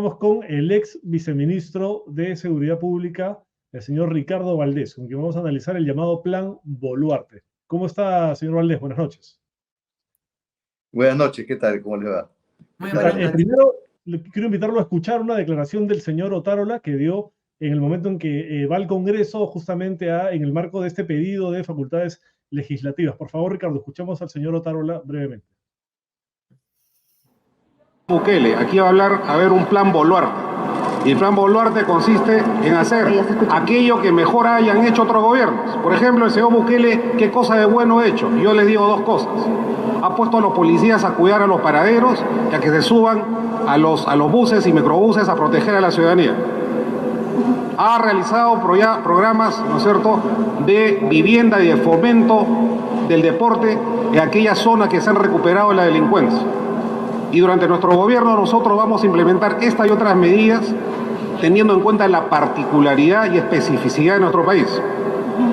estamos con el ex viceministro de Seguridad Pública, el señor Ricardo Valdés, con quien vamos a analizar el llamado Plan Boluarte. ¿Cómo está, señor Valdés? Buenas noches. Buenas noches, ¿qué tal? ¿Cómo le va? Muy buenas noches. Primero, quiero invitarlo a escuchar una declaración del señor Otárola que dio en el momento en que va al Congreso justamente en el marco de este pedido de facultades legislativas. Por favor, Ricardo, escuchamos al señor Otárola brevemente. Bukele, aquí va a haber un plan Boluarte. Y el plan Boluarte consiste en hacer aquello que mejor hayan hecho otros gobiernos. Por ejemplo, el señor Bukele, ¿qué cosa de bueno ha hecho? Yo les digo dos cosas. Ha puesto a los policías a cuidar a los paraderos y a que se suban a los buses y microbuses a proteger a la ciudadanía. Ha realizado programas, ¿no es cierto?, de vivienda y de fomento del deporte en aquellas zonas que se han recuperado de la delincuencia. Y durante nuestro gobierno nosotros vamos a implementar estas y otras medidas teniendo en cuenta la particularidad y especificidad de nuestro país.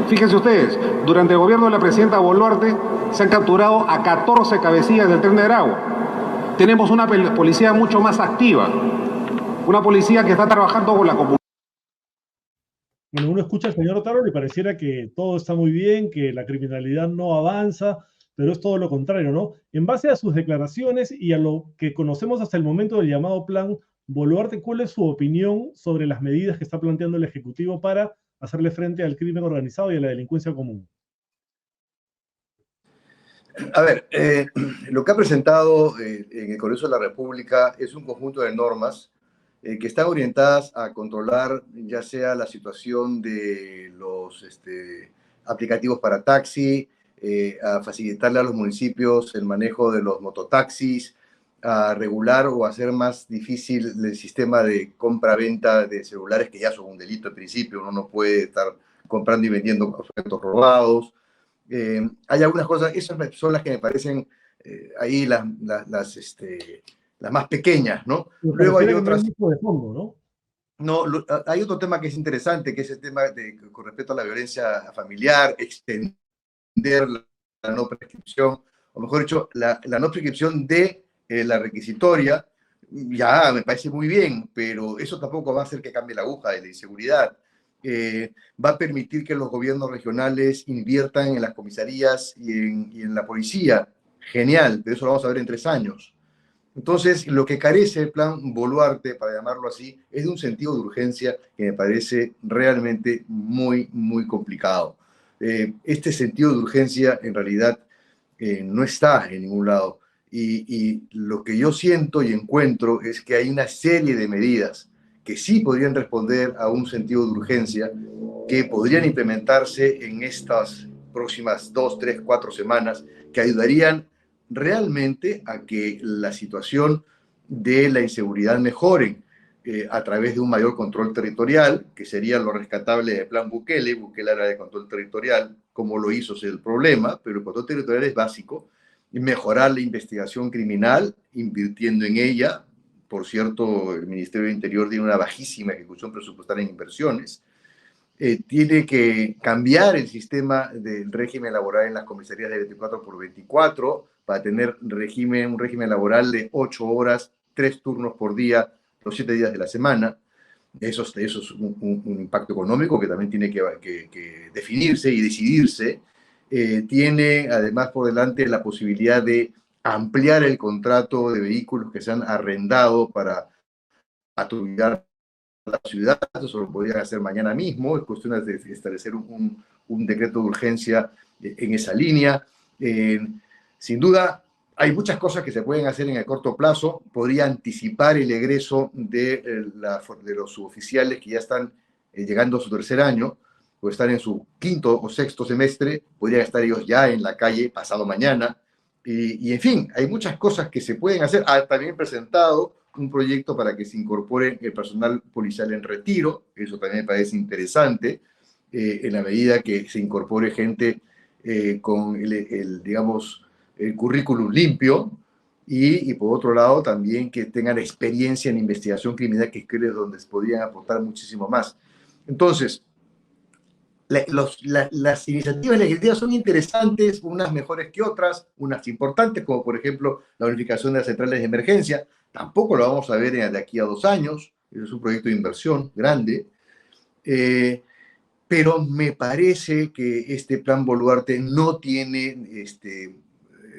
Fíjense ustedes, durante el gobierno de la presidenta Boluarte se han capturado a 14 cabecillas del Tren de Aragua. Tenemos una policía mucho más activa, una policía que está trabajando con la comunidad. Bueno, uno escucha al señor Otárola y pareciera que todo está muy bien, que la criminalidad no avanza, pero es todo lo contrario, ¿no? En base a sus declaraciones y a lo que conocemos hasta el momento del llamado Plan Boluarte, ¿cuál es su opinión sobre las medidas que está planteando el Ejecutivo para hacerle frente al crimen organizado y a la delincuencia común? A ver, lo que ha presentado en el Congreso de la República es un conjunto de normas que están orientadas a controlar ya sea la situación de los aplicativos para taxi, a facilitarle a los municipios el manejo de los mototaxis, a regular o hacer más difícil el sistema de compra-venta de celulares, que ya son un delito en principio, uno no puede estar comprando y vendiendo objetos robados. Hay algunas cosas, esas son las que me parecen ahí las más pequeñas, ¿no? Luego hay otras... de fondo, ¿no? No, hay otro tema que es interesante, que es el tema con respecto a la violencia familiar, extender la no prescripción, o mejor dicho, la no prescripción de la requisitoria. Ya, me parece muy bien, pero eso tampoco va a hacer que cambie la aguja de la inseguridad. Va a permitir que los gobiernos regionales inviertan en las comisarías y en la policía. Genial, pero eso lo vamos a ver en 3 años. Entonces, lo que carece el plan Boluarte, para llamarlo así, es de un sentido de urgencia que me parece realmente muy, muy complicado. Este sentido de urgencia, en realidad, no está en ningún lado. Y lo que yo siento y encuentro es que hay una serie de medidas que sí podrían responder a un sentido de urgencia, que podrían implementarse en estas próximas 2, 3, 4 semanas, que ayudarían realmente a que la situación de la inseguridad mejore a través de un mayor control territorial, que sería lo rescatable del plan Bukele. Bukele era de control territorial, como lo hizo, es el problema, pero el control territorial es básico. Y mejorar la investigación criminal, invirtiendo en ella. Por cierto, el Ministerio del Interior tiene una bajísima ejecución presupuestaria en inversiones. Tiene que cambiar el sistema del régimen laboral en las comisarías de 24/24 para tener un régimen laboral de 8 horas, 3 turnos por día, los 7 días de la semana. Eso es un impacto económico que también tiene que definirse y decidirse. Tiene además por delante la posibilidad de ampliar el contrato de vehículos que se han arrendado para patrullar la ciudad. Eso lo podrían hacer mañana mismo. Es cuestión de establecer un decreto de urgencia en esa línea. Sin duda, hay muchas cosas que se pueden hacer en el corto plazo. Podría anticipar el egreso de los suboficiales que ya están llegando a su 3er año, o están en su 5º o 6º semestre. Podrían estar ellos ya en la calle pasado mañana. Y en fin, hay muchas cosas que se pueden hacer. También he presentado un proyecto para que se incorpore el personal policial en retiro. Eso también me parece interesante, en la medida que se incorpore gente con digamos, el currículum limpio, y por otro lado también que tengan experiencia en investigación criminal, que creo donde podrían aportar muchísimo más. Entonces, las iniciativas legislativas son interesantes, unas mejores que otras, unas importantes, como por ejemplo la unificación de las centrales de emergencia. Tampoco lo vamos a ver de aquí a 2 años, es un proyecto de inversión grande, pero me parece que este plan Boluarte no tiene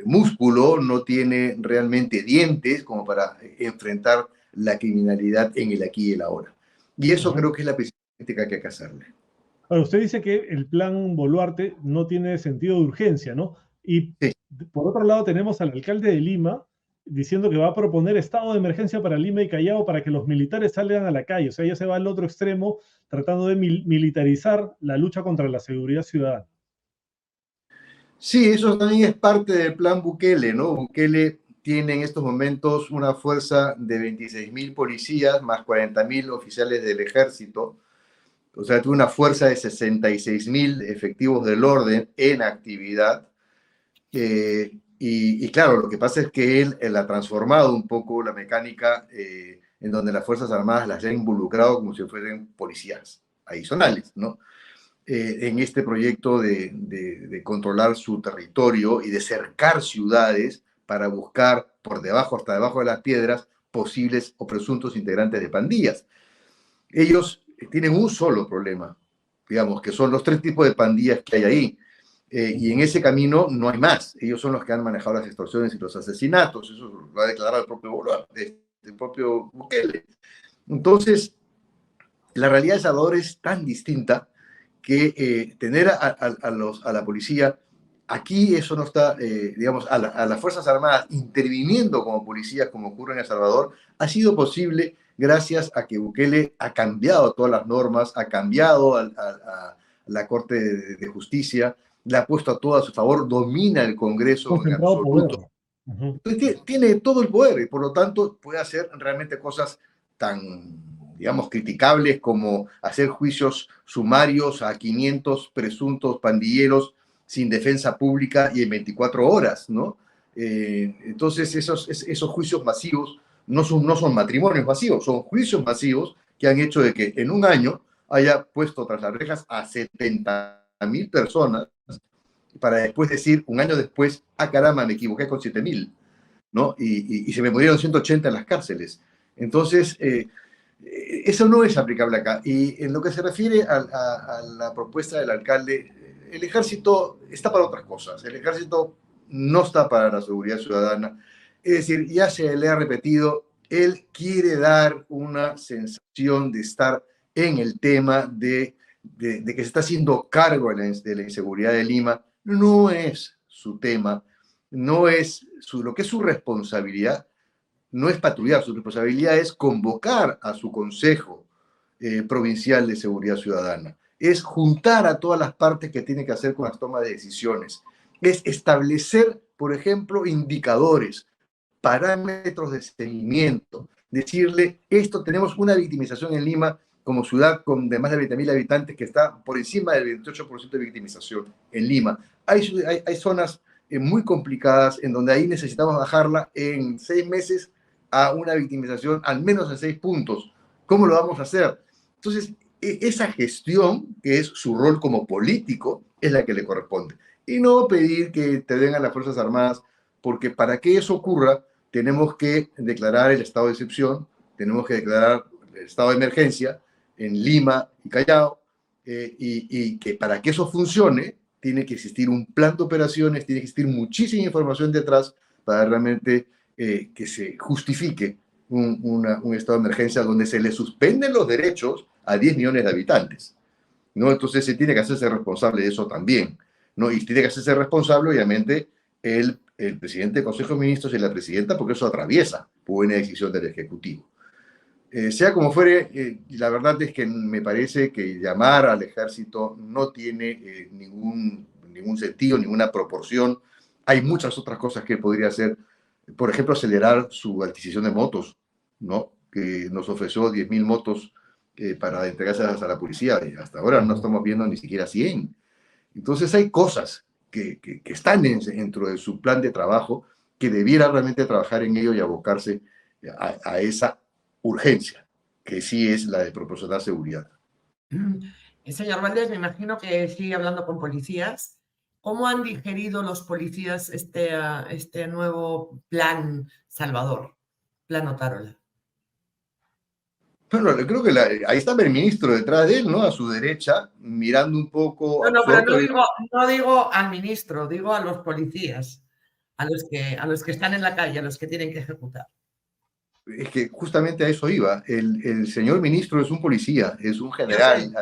músculo, no tiene realmente dientes como para enfrentar la criminalidad en el aquí y el ahora. Y eso creo que es la principal crítica que hay que hacerle. Ahora, usted dice que el plan Boluarte no tiene sentido de urgencia, ¿no? Y Sí. por otro lado tenemos al alcalde de Lima diciendo que va a proponer estado de emergencia para Lima y Callao para que los militares salgan a la calle. O sea, ya se va al otro extremo tratando de militarizar la lucha contra la seguridad ciudadana. Sí, eso también es parte del plan Bukele, ¿no? Bukele tiene en estos momentos una fuerza de 26.000 policías más 40.000 oficiales del ejército. O sea, tiene una fuerza de 66.000 efectivos del orden en actividad. Y claro, lo que pasa es que él ha transformado un poco la mecánica en donde las Fuerzas Armadas las ha involucrado como si fueran policías adicionales, ¿no? En este proyecto de controlar su territorio y de cercar ciudades para buscar por debajo, hasta debajo de las piedras, posibles o presuntos integrantes de pandillas. Ellos tienen un solo problema, digamos, que son los 3 tipos de pandillas que hay ahí. Y en ese camino no hay más. Ellos son los que han manejado las extorsiones y los asesinatos. Eso lo ha declarado el propio Boluarte, el propio Bukele. Entonces, la realidad de Salvador es tan distinta que tener a la policía, aquí eso no está, digamos, a las Fuerzas Armadas interviniendo como policías, como ocurre en El Salvador, ha sido posible gracias a que Bukele ha cambiado todas las normas, ha cambiado a la Corte de Justicia, le ha puesto a todo a su favor, domina el Congreso en Concentrado poder. absoluto. Entonces, tiene todo el poder y por lo tanto puede hacer realmente cosas tan, digamos, criticables como hacer juicios sumarios a 500 presuntos pandilleros sin defensa pública y en 24 horas, ¿no? Entonces, esos juicios masivos no son matrimonios masivos, son juicios masivos que han hecho de que en un año haya puesto tras las rejas a 70.000 personas para después decir, un año después, ah, caramba, me equivoqué con 7.000, ¿no? Y se me murieron 180 en las cárceles. Entonces, eso no es aplicable acá. Y en lo que se refiere a la propuesta del alcalde, el ejército está para otras cosas. El ejército no está para la seguridad ciudadana. Es decir, ya se le ha repetido, él quiere dar una sensación de estar en el tema de que se está haciendo cargo de la inseguridad de Lima. No es su tema, no es lo que es su responsabilidad, no es patrullar, su responsabilidad es convocar a su Consejo Provincial de Seguridad Ciudadana, es juntar a todas las partes que tienen que hacer con las tomas de decisiones, es establecer, por ejemplo, indicadores, parámetros de seguimiento, decirle, tenemos una victimización en Lima como ciudad con de más de 20.000 habitantes que está por encima del 28% de victimización en Lima. Hay zonas muy complicadas en donde ahí necesitamos bajarla en 6 meses a una victimización al menos en 6 puntos. ¿Cómo lo vamos a hacer? Entonces, esa gestión, que es su rol como político, es la que le corresponde. Y no pedir que intervengan las Fuerzas Armadas, porque para que eso ocurra, tenemos que declarar el estado de excepción, tenemos que declarar el estado de emergencia en Lima y Callao, y que para que eso funcione, tiene que existir un plan de operaciones, tiene que existir muchísima información detrás para realmente que se justifique un estado de emergencia donde se le suspenden los derechos a 10 millones de habitantes, ¿no? Entonces se tiene que hacerse responsable de eso también, ¿no? Y tiene que hacerse responsable, obviamente, el presidente del Consejo de Ministros y la presidenta, porque eso atraviesa buena decisión del Ejecutivo. Sea como fuere, la verdad es que me parece que llamar al ejército no tiene ningún sentido, ninguna proporción. Hay muchas otras cosas que podría hacer. Por ejemplo, acelerar su adquisición de motos, ¿no? Que nos ofreció 10.000 motos para entregárselas a la policía. Y hasta ahora no estamos viendo ni siquiera 100. Entonces hay cosas que están dentro de su plan de trabajo que debiera realmente trabajar en ello y abocarse a esa urgencia, que sí es la de proporcionar seguridad. Señor Valdés, me imagino que sigue hablando con policías. ¿Cómo han digerido los policías este nuevo plan Salvador, plan Otárola? Bueno, creo que ahí está el ministro detrás de él, ¿no? A su derecha, mirando un poco No, pero absorto. no digo al ministro, digo a los policías, a los que están en la calle, a los que tienen que ejecutar. Es que justamente a eso iba. El señor ministro es un policía, es un general,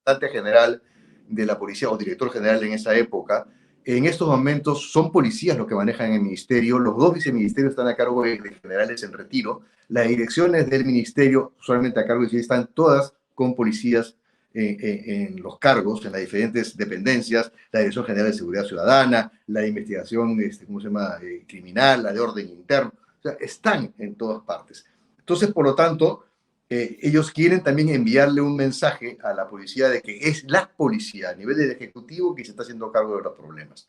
ayudante general de la policía o director general en esa época. En estos momentos son policías los que manejan el ministerio. Los dos viceministerios están a cargo de generales en retiro. Las direcciones del ministerio, usualmente a cargo de están todas con policías en los cargos, en las diferentes dependencias, la Dirección General de Seguridad Ciudadana, la de investigación, ¿cómo se llama?, criminal, la de orden interno. O sea, están en todas partes. Entonces, por lo tanto, ellos quieren también enviarle un mensaje a la policía de que es la policía a nivel del Ejecutivo que se está haciendo cargo de los problemas.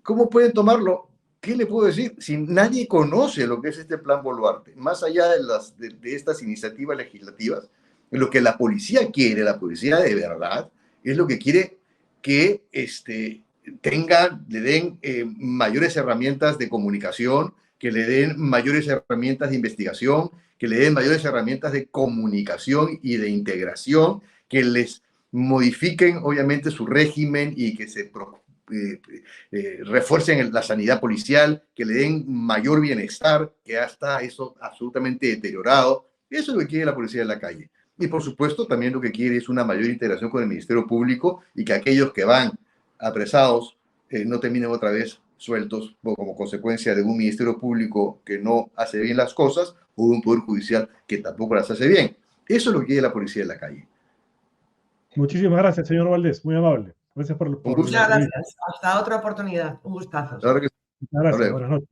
¿Cómo pueden tomarlo? ¿Qué le puedo decir? Si nadie conoce lo que es este plan Boluarte, más allá de estas iniciativas legislativas, lo que la policía quiere, la policía de verdad, es lo que quiere que le den mayores herramientas de comunicación, que le den mayores herramientas de investigación, que le den mayores herramientas de comunicación y de integración, que les modifiquen obviamente su régimen y que se refuercen la sanidad policial, que le den mayor bienestar, que ya está eso absolutamente deteriorado. Eso es lo que quiere la policía de la calle. Y por supuesto también lo que quiere es una mayor integración con el Ministerio Público y que aquellos que van apresados no terminen otra vez sueltos como consecuencia de un Ministerio Público que no hace bien las cosas o de un Poder Judicial que tampoco las hace bien. Eso es lo que quiere la policía de la calle. Muchísimas gracias, señor Valdés. Muy amable. Gracias por Muchas gracias. Hasta otra oportunidad. Un gustazo. Claro que sí. Gracias. Buenas noches.